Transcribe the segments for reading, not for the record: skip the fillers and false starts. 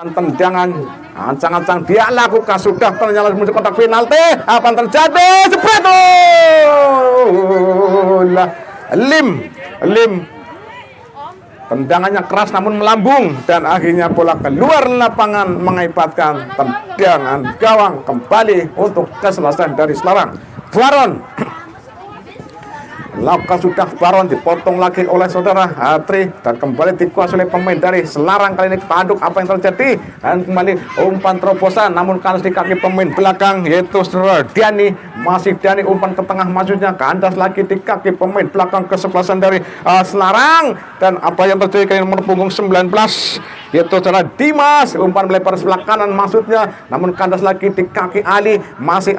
tendangan ancang-ancang dia lakukan sudah ternyata menuju kotak penalti. Apa yang terjadi? Jebret! Lim tendangannya keras namun melambung dan akhirnya bola keluar lapangan mengakibatkan tendangan gawang kembali untuk kesebelasan dari Selarang. Baron lakukan sudah Baron dipotong lagi oleh saudara Hatri dan kembali dikuasai oleh pemain dari Selarang. Kali ini tanduk apa yang terjadi dan kembali umpan terobosan namun kandas di kaki pemain belakang yaitu saudara Dani. Masih Dani umpan ke tengah maksudnya kandas lagi di kaki pemain belakang kesebelasan dari Selarang. Dan apa yang terjadi kali ini nomor punggung 19 yaitu saudara Dimas umpan melebar sebelah kanan maksudnya namun kandas lagi di kaki Ali. Masih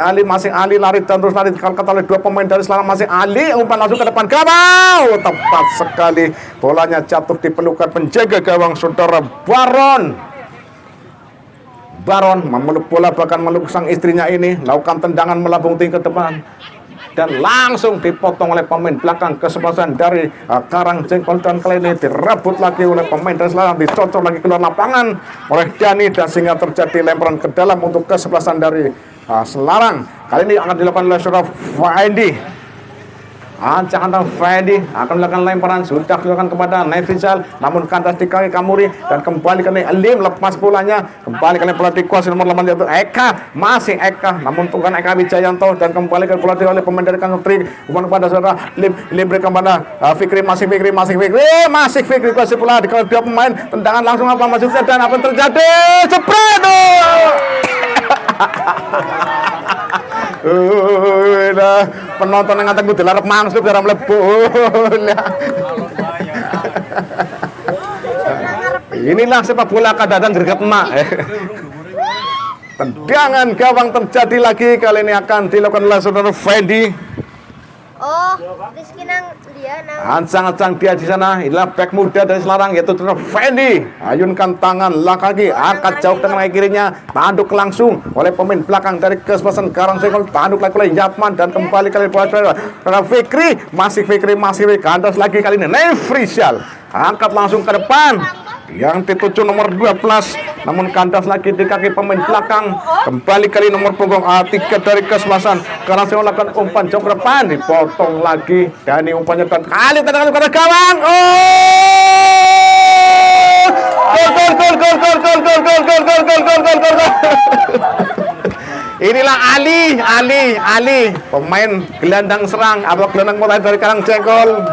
Ali lari dan terus lari dikatakan oleh dua pemain dari Selarang. Masih Ali umpan langsung ke depan gawang, tepat sekali bolanya jatuh di pelukan penjaga gawang saudara Baron memeluk bola bahkan meluk sang istrinya ini lakukan tendangan melambung tinggi ke depan dan langsung dipotong oleh pemain belakang kesebelasan dari Karangjengkol dan kali ini direbut lagi oleh pemain dari Selarang, dicocok lagi keluar lapangan oleh Dani dan sehingga terjadi lemparan ke dalam untuk kesebelasan dari Selarang. Kali ini akan dilakukan oleh saudara Fendi. Ancang-ancang Fendi akan melakukan lemparan sudah dilakukan kepada Nefrizal namun kandas di kaki Kamuri dan kembali ke Lim lepas bolanya kembali ke bola dikuasai nomor 8 yaitu Eka. Masih Eka namun bukan Eka Wijayanto dan kembali ke bola oleh pemain dari Kangutri umpan kepada saudara Lim berikan kepada Fikri masih Fikri kuasai bola di dua pemain tendangan langsung apa maksudnya dan apa yang terjadi? Jebret! Penonton yang ngataku dilarap mangslup dalam mlebu. Inilah sepak bola kadang greget emak. Tendangan gawang terjadi lagi, kali ini akan dilakukan oleh saudara Fendi. Oh, Rizky nang dia nang. Ancang-ancang dia di sana. Inilah back muda dari Selarang yaitu saudara Fendi. Ayunkan tangan kaki, angkat jauh dengan kaki kirinya, tanduk langsung oleh pemain belakang dari kesebelasan Karangjengkol, tanduk lagi oleh Yatman dan kembali kali bola saudara Fikri, masih kandas lagi kali ini Nefrizal. Angkat langsung ke depan. Yang dituju nomor 12 namun kandas lagi di kaki pemain belakang. Kembali kali nomor punggung 3 dari kesebelasan karena saya melakukan umpan jauh ke depan dipotong lagi dan ini umpannya dan kali tendangan kepada gawang. Gol. Inilah Ali pemain gelandang serang atau gelandang mulai dari Karangjengkol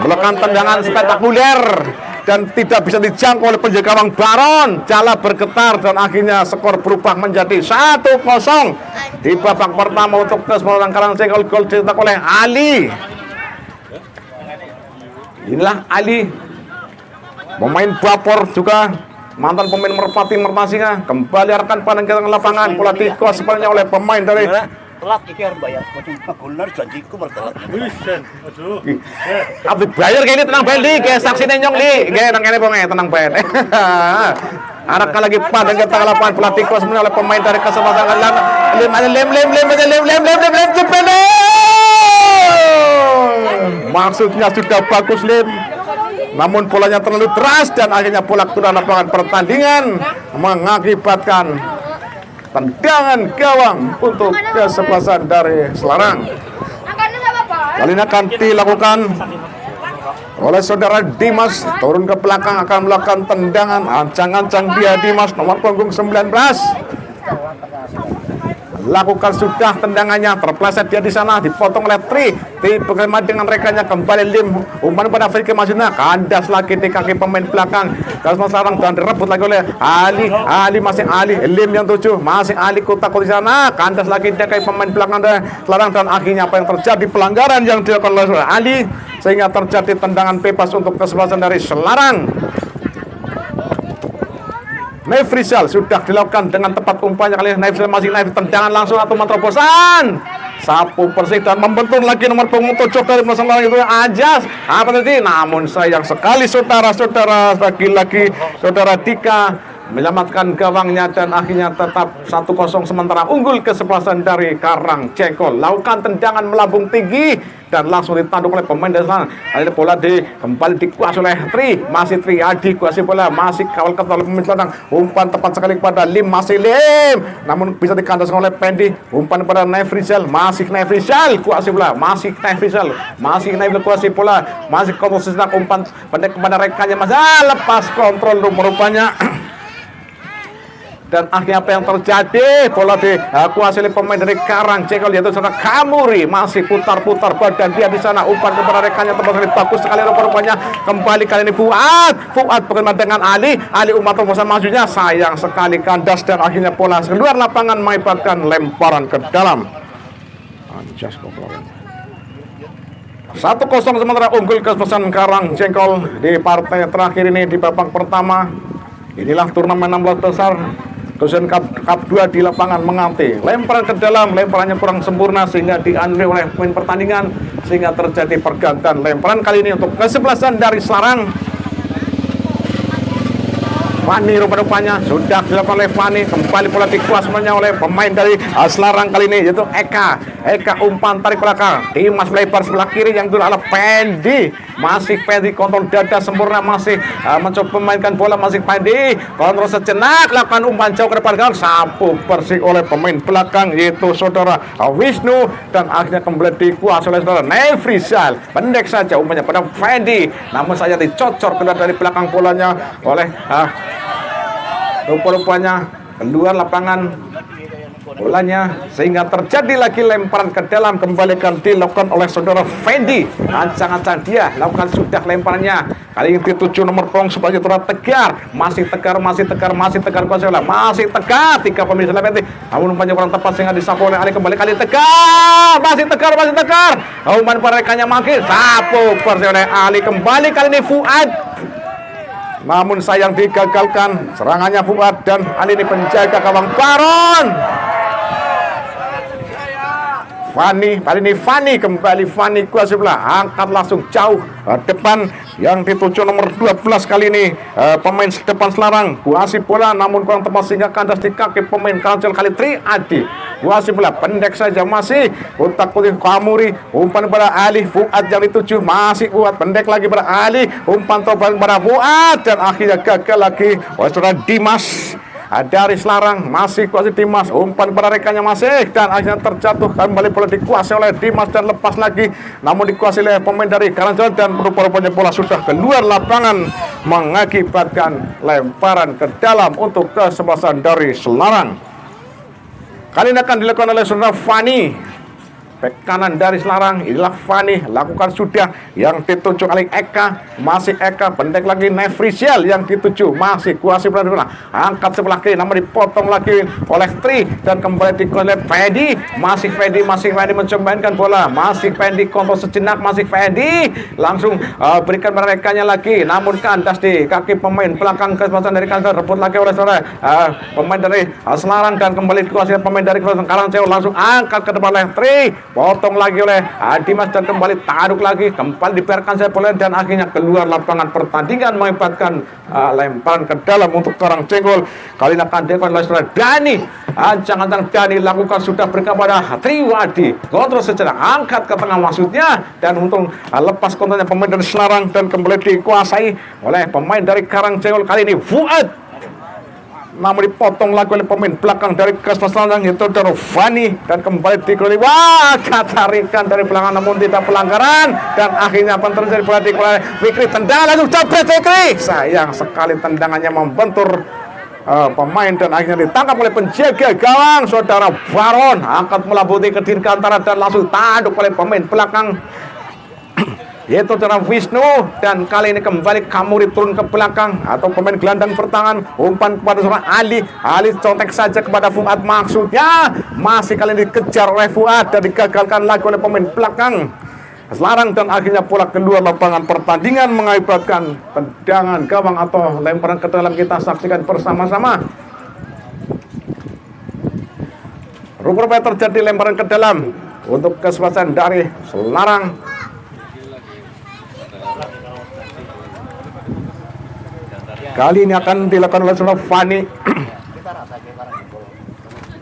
melakukan tendangan spektakuler dan tidak bisa dijangkau oleh penjaga gawang Baron. Jala bergetar dan akhirnya skor berubah menjadi 1-0 di babak pertama untuk kesebelasan Karangjengkol. Gol dicetak oleh Ali. Inilah Ali, pemain Bapor juga mantan pemain Merpati Mertasinga. Kembali arahkan pandang ke lapangan, bola dikuasai sebenarnya oleh pemain dari telat iki harus bayar macam golnar janjiku bertelat. Aduh. Abdi bayar kayak ini tenang bae li, kayak saksine nyong li. Kayak nang kene ponge tenang bae. Arahkan lagi pandang ke tengah lapangan, bola dikuasai sebenarnya oleh pemain dari kesebelasan Lem jepene. Maksudnya sudah bagus Lim. Namun bolanya terlalu deras dan akhirnya bola keluar lapangan pertandingan mengakibatkan tendangan gawang untuk kesebelasan dari Selarang. Kali ini akan dilakukan oleh saudara Dimas, turun ke belakang akan melakukan tendangan. Ancang-ancang dia Dimas nomor punggung 19. Lakukan sudah tendangannya, terpleset dia di sana, dipotong oleh Tri. Bagaimana dengan rekannya kembali Lim, umpan pada Fikri maksudnya kandas lagi di kaki pemain belakang. Kasih Selarang dan direbut lagi oleh Ali masih Ali, Lim yang 7 masih Ali kotak di sana, kandas lagi di kaki pemain belakang dari Selarang dan akhirnya apa yang terjadi pelanggaran yang dilakukan oleh Ali sehingga terjadi tendangan bebas untuk kesebelasan dari Selarang. Nefrizal sudah dilakukan dengan tepat umpannya kali ini. Nefrizal masih tendangan langsung atau terobosan. Sapu bersih dan membentur lagi nomor punggung 7 dari Selarang itu Ajas. Apa tadi? Namun sayang sekali saudara-saudara lagi-lagi saudara Dika menyelamatkan gawangnya dan akhirnya tetap 1-0 sementara unggul kesebelasan dari Karang Cengkol. Lakukan tendangan melambung tinggi dan langsung ditanduk oleh pemain dari sana. Kali bola kembali dikuasai oleh masih Tri Adi kuasai bola, masih kawal ketat oleh pemain selatan. Umpan tepat sekali kepada Lim, masih Lim, namun bisa dikandaskan oleh Pendi. Umpan kepada Nefrizal, masih Nefrizal kuasai bola, masih Nefrizal kuasai bola, masih kontrol sejenak, umpan pendek kepada rekannya, masih lepas kontrol rupanya. Dan akhirnya apa yang terjadi? Bola dikuasai oleh pemain dari Karang Cengkol yaitu sana Kamuri, masih putar-putar badan dia di sana, umpan kepada rekannya tepat sekali, bagus sekali rupanya. Kembali kali ini Fuad bagaimana dengan Ali umat terus majunya, sayang sekali kandas dan akhirnya bola keluar lapangan mengakibatkan lemparan ke dalam. 1-0 sementara unggul kesebelasan Karang Cengkol di partai terakhir ini di babak pertama. Inilah turnamen 16 besar Khususnya Cup 2 di lapangan Menganti. Lemparan ke dalam, lemparannya kurang sempurna sehingga dianulir oleh pemain pertandingan sehingga terjadi pergantian lemparan kali ini untuk kesebelasan dari Selarang. Fani rupanya sudah dilakukan oleh Fani, kembali bola dikuasainya oleh pemain dari Selarang kali ini yaitu Eka umpan tarik belakang, Dimas melebar sebelah kiri yang itu adalah Pendi, masih Pendi kontrol dada sempurna, masih mencoba memainkan bola, masih Pendi kontrol sejenak, lakukan umpan jauh ke depan, sapu bersih oleh pemain belakang yaitu saudara Wisnu dan akhirnya kembali dikuasai oleh saudara Nefrizal. Pendek saja umpannya pada Pendi, namun saja dicocor keluar dari belakang bolanya oleh rupa-rupanya keluar lapangan bolanya sehingga terjadi lagi lemparan ke dalam, kembalikan dilakukan oleh saudara Fendi. Ancang-ancang dia lakukan sudah lemparannya kali ini dituju nomor pong sebagai saudara Tegar, masih tegar kuasa bola, masih tegar 3 pemain Fendi, namun umpannya kurang tepat sehingga disapu oleh Ali. Kembali kali Tegar, masih tegar umpan perekannya makin sapu bersih oleh Ali. Kembali kali ini Fuad, namun sayang digagalkan serangannya Fuad dan Ali ini penjaga gawang Baron. Fani, kali ini Fani kuasai bola, angkat langsung jauh depan yang dituju nomor 12 kali ini pemain depan Selarang kuasai bola namun kurang tepat sehingga kandas di kaki pemain Kalsel kali Tri Adi. Kuasai bola pendek saja, masih utak-utik Kamuri, umpan pada Ali. Fuad yang dituju, masih Fuad pendek lagi pada Ali, umpan tobat pada Fuad dan akhirnya gagal lagi oleh saudara Dimas dari Selarang. Masih kuasai Dimas, umpan pada rekannya masih dan akhirnya terjatuh, kembali bola dikuasai oleh Dimas dan lepas lagi namun dikuasai oleh pemain dari Karangjawa dan rupa-rupanya bola sudah keluar lapangan mengakibatkan lemparan ke dalam untuk kesebelasan dari Selarang. Kali ini akan dilakukan oleh saudara Fani. Bek kanan dari Selarang, inilah Fani, lakukan sudah yang dituju oleh Eka, masih Eka, pendek lagi Nefrizal yang dituju, masih kuasai bola, angkat sebelah kiri namun dipotong lagi oleh Tri dan kembali dikuasai oleh Fendi, masih Fendi mencoba mainkan bola, masih Fendi kontrol sejenak, masih Fendi langsung berikan merekanya lagi namun kandas di kaki pemain belakang kesempatan dari kantor, rebut lagi oleh saudara pemain dari Selarang dan kembali dikuasai pemain dari Karangjawa, langsung angkat ke depan oleh Tri, potong lagi oleh Dimas dan kembali tarik lagi, kembali dibiarkan saya bola dan akhirnya keluar lapangan pertandingan mengakibatkan lemparan ke dalam untuk Karang Cengkol. Kali ini akan dilakukan oleh saudara Dani. Ancang-ancang Dani lakukan sudah berikan pada Triwadi, kontrol secara angkat ke tengah maksudnya dan untung lepas kontrolnya pemain dari Selarang dan kembali dikuasai oleh pemain dari Karang Cengkol. Kali ini Fuad namun dipotong lagi oleh pemain belakang dari Selarang yaitu Fani dan kembali dikeluarkan, tarikan dari belakang namun tidak pelanggaran dan akhirnya apa terjadi bola dikeluarkan Fikri, tendangan langsung jabret Fikri, sayang sekali tendangannya membentur pemain dan akhirnya ditangkap oleh penjaga gawang saudara Baron, angkat melabuti ke dirgantara dan langsung tanduk oleh pemain belakang yaitu saudara Wisnu dan kali ini kembali Kamuri turun ke belakang atau pemain gelandang pertahanan, umpan kepada saudara Ali contek saja kepada Fuad, maksudnya masih kali ini dikejar oleh Fuad dan digagalkan lagi oleh pemain belakang Selarang dan akhirnya pula keluar lapangan pertandingan mengakibatkan tendangan gawang atau lemparan ke dalam. Kita saksikan bersama-sama. Rupanya terjadi lemparan ke dalam untuk kesebelasan dari Selarang. Kali ini akan dilakukan oleh saudara Fani.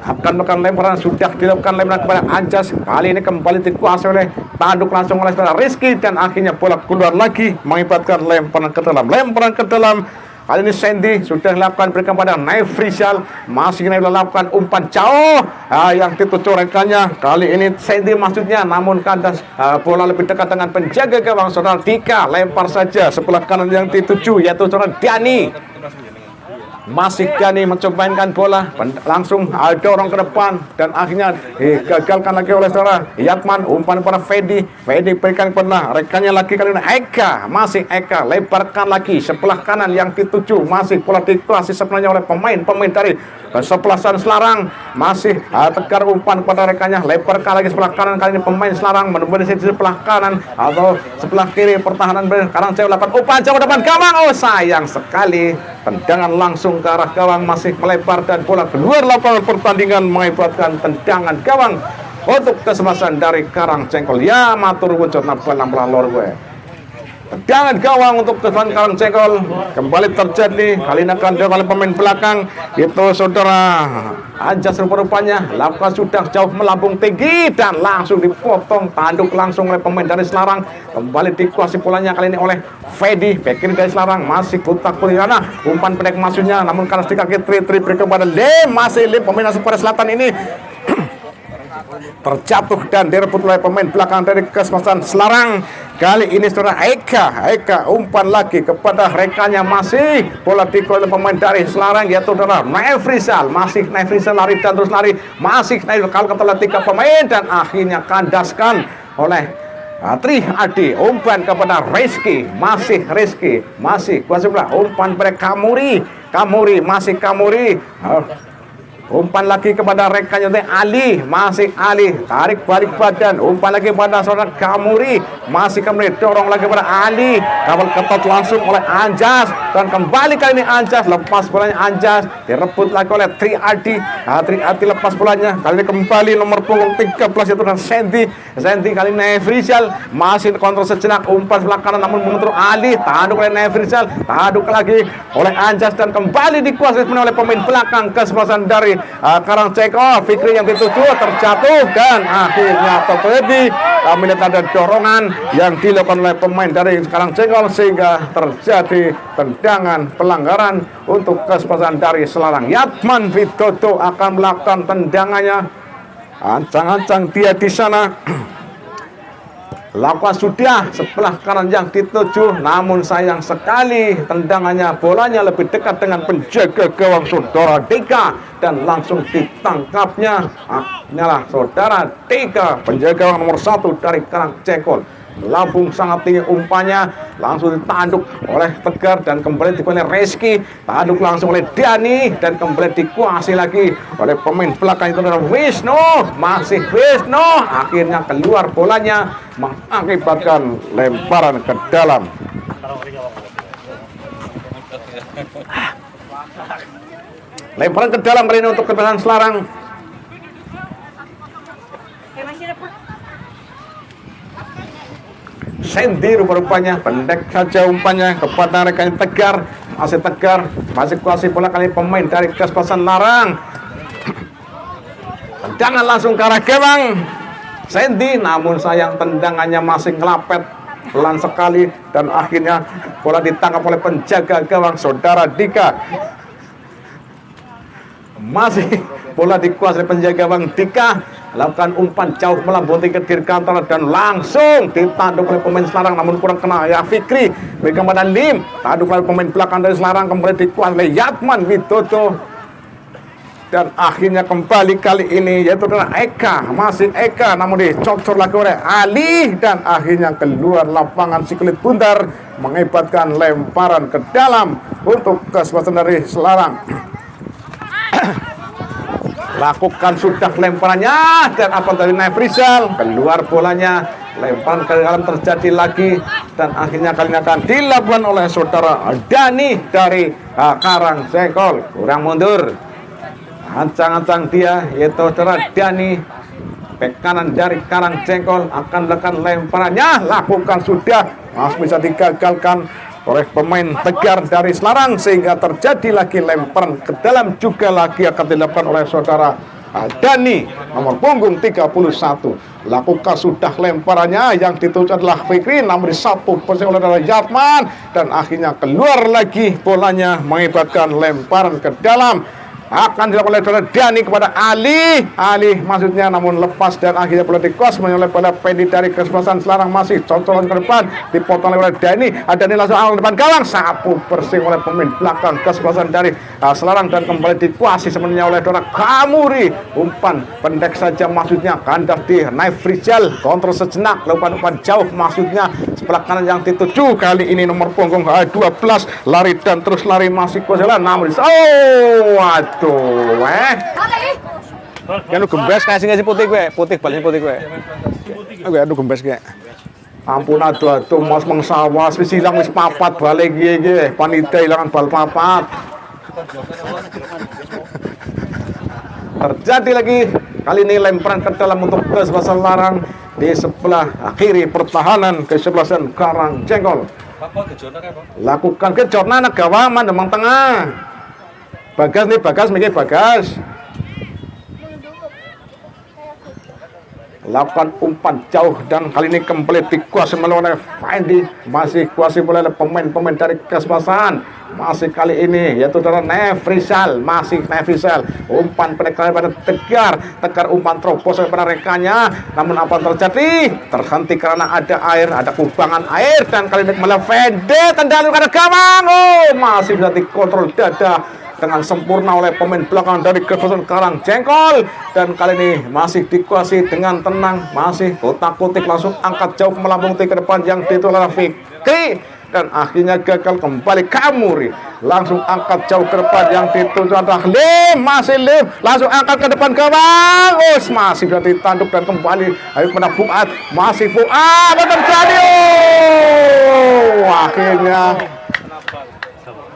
Akan melakukan lemparan, sudah dilakukan lemparan kepada Anjas. Kali ini kembali dikuasai oleh tanduk langsung oleh saudara Rizky, dan akhirnya bola keluar lagi mengibatkan lemparan ke dalam. Kali ini Sandy sudah dilakukan berikan pada Naif Rizal, masih melakukan umpan jauh yang dituju rekannya. Kali ini Sandy maksudnya, namun kandas bola lebih dekat dengan penjaga gawang saudara Dika. Lempar saja sebelah kanan yang dituju, yaitu saudara Dani. Masih Dani mencobainkan bola, langsung dorong ke depan, dan akhirnya digagalkan lagi oleh saudara Yatman. Umpan pada Fedi berikan kepada rekannya lagi, kali ini Eka. Masih Eka lebarkan lagi sebelah kanan yang dituju, masih bola dikuasai sebenarnya oleh pemain dari kesebelasan Selarang. Masih Tegar, umpan kepada rekannya, lebarkan lagi sebelah kanan. Kali ini pemain Selarang menemukan di sebelah kanan atau sebelah kiri pertahanan Karangceko lakukan umpan jauh depan gawang. Oh, sayang sekali, tendangan langsung ke arah gawang, masih melebar dan bola keluar lapangan pertandingan mengakibatkan tendangan gawang untuk kesebelasan dari Karangceko. Ya matur wujud nabalang lor gue. Tendangan gawang untuk kesebelasan Karangceko kembali terjadi. Kali ini akan dilakukan oleh pemain belakang, itu saudara Anjas. Rupanya lakukan sudah jauh melambung tinggi dan langsung dipotong tanduk langsung oleh pemain dari Selarang. Kembali dikuasai bolanya kali ini oleh Fedi, bek kiri dari Selarang, masih kutak Puriana. Umpan pendek maksudnya, namun karena di kaki tri berikan kepada masih pemain asal Korea Selatan ini terjatuh dan direbut oleh pemain belakang dari kesebelasan Selarang. Kali ini saudara Eka umpan lagi kepada rekannya, masih bola dikelola oleh pemain dari Selarang, yaitu saudara Naif Rizal. Masih Naif Rizal lari dan terus lari, masih Naif kalau ketelah 3 pemain dan akhirnya kandaskan oleh Tri Adi. Umpan kepada Rizky, masih kuasa bola, umpan pada Kamuri, masih Kamuri. Umpan lagi kepada rekannya Ali, masih Ali, tarik balik badan, umpan lagi pada saudara Kamuri, masih Kamuri, dorong lagi pada Ali, kawal ketat langsung oleh Anjas, dan kembali kali ini Anjas, lepas bolanya Anjas, direbut lagi oleh Tri Adi. Tri Adi lepas bolanya, kali ini kembali nomor punggung 13 itu dan Sandy kali ini Naif Rizal, masih kontrol sejenak, umpan sebelah kanan namun mengentur Ali, tanduk oleh Naif Rizal, tanduk lagi oleh Anjas, dan kembali dikuasai oleh pemain belakang kesebelasan dari Karangceko. Fikri yang dituju terjatuh dan akhirnya terjadi kami lihat ada dorongan yang dilakukan oleh pemain dari Karangceko sehingga terjadi tendangan pelanggaran untuk kesebelasan dari Selarang. Yatman Widodo akan melakukan tendangannya, ancang-ancang dia di sana. Lakukan sudah sebelah kanan yang dituju, namun sayang sekali tendangannya, bolanya lebih dekat dengan penjaga gawang saudara Dika dan langsung ditangkapnya. Inilah saudara Dika, penjaga gawang nomor 1 dari Karangceko. Lambung sangat tinggi umpannya, langsung ditanduk oleh Tegar dan kembali dikuasai oleh Rizky, tanduk langsung oleh Dani dan kembali dikuasai lagi oleh pemain belakang itu adalah Wisnu, masih Wisnu, akhirnya keluar bolanya mengakibatkan lemparan ke dalam. Lemparan ke dalam kali ini untuk kesebelasan Selarang. Sandy rupa-rupanya pendek saja umpannya kepada rekan Tegar, masih kuasai bola kali pemain dari kesebelasan Larang. Tendangan langsung ke arah gawang Sandy, namun sayang tendangannya masih ngelapet pelan sekali dan akhirnya bola ditangkap oleh penjaga gawang saudara Dika. Masih bola dikuasai penjaga gawang Dika, lakukan umpan jauh melambung tinggi ke dirgantara dan langsung ditanduk oleh pemain Selarang, namun kurang kena ya Fikri, berikan pada Lim, tanduk oleh pemain belakang dari Selarang, kembali dikuasai oleh Yatman Widodo dan akhirnya kembali kali ini yaitu adalah Eka, masih Eka, namun dicocor lagi oleh Ali dan akhirnya keluar lapangan si kulit bundar mengakibatkan lemparan ke dalam untuk kesebelasan dari Selarang. Lakukan sudah lemparannya dan apa dari Naif Rizal, keluar bolanya, lemparan ke dalam terjadi lagi dan akhirnya kali ini akan dilakukan oleh saudara Dani dari Karangceko. Kurang mundur, ancang-ancang dia yaitu saudara Dani, bek kanan dari Karangceko, akan melakukan lemparannya, lakukan sudah, masih bisa digagalkan oleh pemain Tegar dari Selarang, sehingga terjadi lagi lemparan ke dalam juga lagi akan dilakukan oleh saudara Dani nomor punggung 31. Lakukan sudah lemparannya, yang dituju adalah Fikri, namun satu persen oleh Yatman, dan akhirnya keluar lagi bolanya mengakibatkan lemparan ke dalam. Akan dilakukan oleh saudara Dani kepada Ali maksudnya, namun lepas dan akhirnya bola dikos oleh bola Pendi dari kesebelasan Selarang, masih contohan ke depan dipotong oleh Dani. Dani langsung awal depan gawang, sapu bersih oleh pemain belakang kesebelasan dari Selarang, dan kembali dikuasai sebenarnya oleh saudara Kamuri. Umpan pendek saja maksudnya, kandas di Naif Rizal, kontrol sejenak, umpan jauh maksudnya sebelah kanan yang dituju kali ini nomor punggung 12, lari dan terus lari masih kuasa, namun waduh, kan lu gembes kasih ngasih putih baliknya putih gue. Aduh gembes gue. Ampun aduh mas mengsawas wis ilang wis papat balik gue panitia ilangan bal papat. Terjadi lagi kali ini lemparan ke dalam untuk kesebelasan Selarang di sebelah kiri pertahanan kesebelasan Karang Jengkol. Lakukan kejor anak gawang mandemang tengah. Bagas mikir Bagas. Lakukan umpan jauh dan kali ini kembali dikuasai oleh Fendi, masih kuasai oleh pemain-pemain dari kesebelasan. Masih kali ini yaitu adalah Nefrisal, umpan pendek pada Tegar umpan terobos pada rekannya, namun apa terjadi? Terhenti karena ada air, ada kubangan air, dan kali ini malah Fendi tendang ke gawang. Masih bisa dikontrol dada dengan sempurna oleh pemain belakang dari kesebelasan Karang Jengkol, dan kali ini masih dikuasai dengan tenang, masih kotak-kotik langsung angkat jauh melambung ke depan yang ditolak Fikri, dan akhirnya gagal kembali Kamuri, langsung angkat jauh ke depan yang dituju adalah Lim, langsung angkat ke depan gawang, masih bisa ditanduk dan kembali ayo pada Fuad, masih Fuad, terjadi akhirnya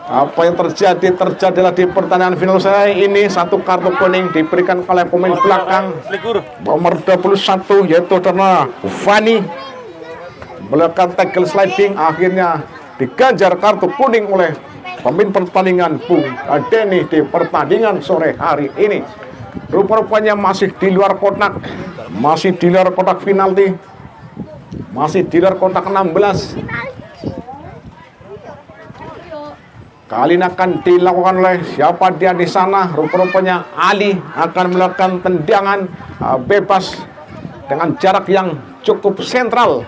apa yang terjadilah di pertandingan final saya ini. Satu kartu kuning diberikan oleh pemain belakang nomor 21 yaitu karena Fani melakukan tackle sliding, akhirnya diganjar kartu kuning oleh pemain pertandingan Bung Denny di pertandingan sore hari ini. Rupa-rupanya masih di luar kotak penalti, masih di luar kotak 16. Kali ini akan dilakukan oleh siapa dia di sana. Rupa-rupanya Ali akan melakukan tendangan bebas dengan jarak yang cukup sentral,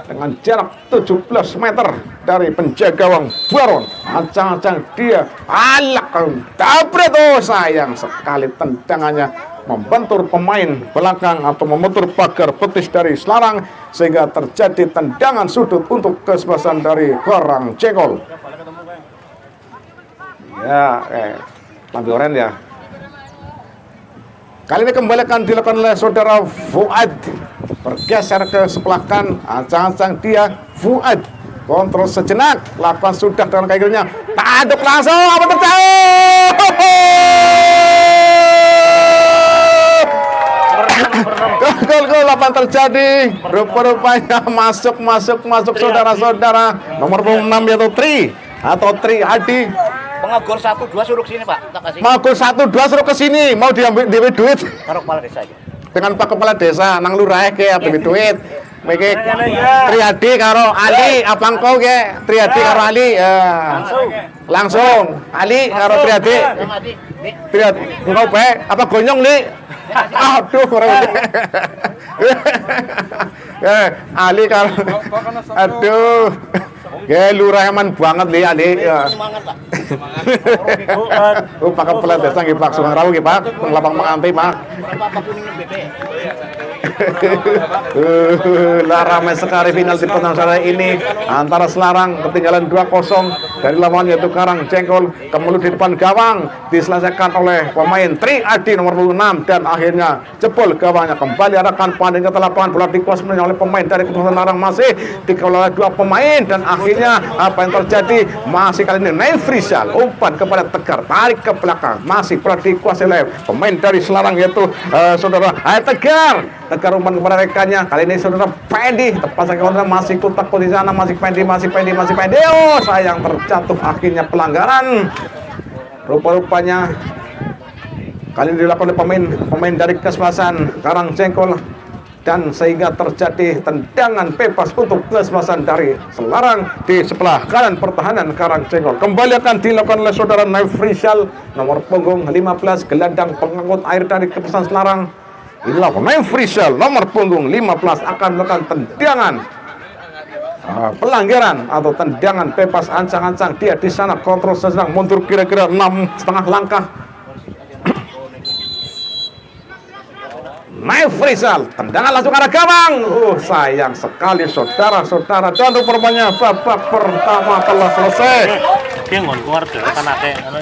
dengan jarak 17 meter dari penjaga gawang Baron. Acang-acang dia tabret, sayang sekali tendangannya membentur pemain belakang atau membentur pagar betis dari Selarang, sehingga terjadi tendangan sudut untuk kesebelasan dari Karang Jengkol. Ya, lampu oren ya. Kali ini kembali akan dilakukan oleh saudara Fuad, bergeser ke sebelah kanan, acang-acang dia Fuad, kontrol sejenak, lakukan sudah dengan kakinya, taduk langsung, apa terjadi? Gol apa terjadi? Rupa-rupanya masuk saudara-saudara nomor 6 yaitu Tri Adi. Pengagor 1-2 suruh sini Pak, tak kasih. Pengagor 1-2 suruh ke sini, mau diambil duit. Karo kepala desa aja. Dengan Pak Kepala Desa nang lurah ke ambil duit. Miki Triadi karo Ali, apa engkau ke? Triadi karo Ali, langsung. Ali karo Triadi. Triadi, engkau baik, apa gonyong li? Aduh, kurang. Ali karo. Aduh. Ya lurah eman banget li Ali. Semangat Pak. Pak Kepala Desa nggih Pak Sungang Rawu nggih Pak, teng lapang Menganti Pak. Bapak kuning bebek. Ramai sekali final di pertandingan ini antara Selarang ketinggalan 2-0 dari lawan yaitu Karang Jengkol, kemudian di depan gawang diselesaikan oleh pemain Tri Adi nomor 6, dan akhirnya jebol gawangnya. Kembali arahkan pandang ke lapangan, bola dikuasai oleh pemain dari Kesebelasan Selarang, masih dikelola 2 pemain, dan akhirnya apa yang terjadi masih kali ini Nefrisal Faisal, umpan kepada Tegar, tarik ke belakang, masih pula dikuasai oleh pemain dari Selarang yaitu saudara Tegar. Tegar umpan kepada rekannya, kali ini saudara Pendi, tepat saja masih kutak di sana, masih Pendi. Oh sayang, terjatuh akhirnya pelanggaran. Rupa-rupanya kali ini dilakukan oleh pemain dari Kesebelasan Karangcengkol, dan sehingga terjadi tendangan bebas untuk Kesebelasan dari Selarang di sebelah kanan pertahanan Karangcengkol. Kembali akan dilakukan oleh saudara Naifrisal, nomor punggung 15, gelandang pengangkut air dari Kesebelasan Selarang. Inilah Naifrisal, nomor punggung 15, akan melakukan tendangan pelanggaran atau tendangan bebas ancang-ancang. Dia di sana kontrol sedang mundur kira-kira 6,5 langkah. Naifrisal, tendangan langsung arah gawang. Sayang sekali saudara-saudara, dan rupanya babak pertama telah selesai. Kengon keluar tuh kan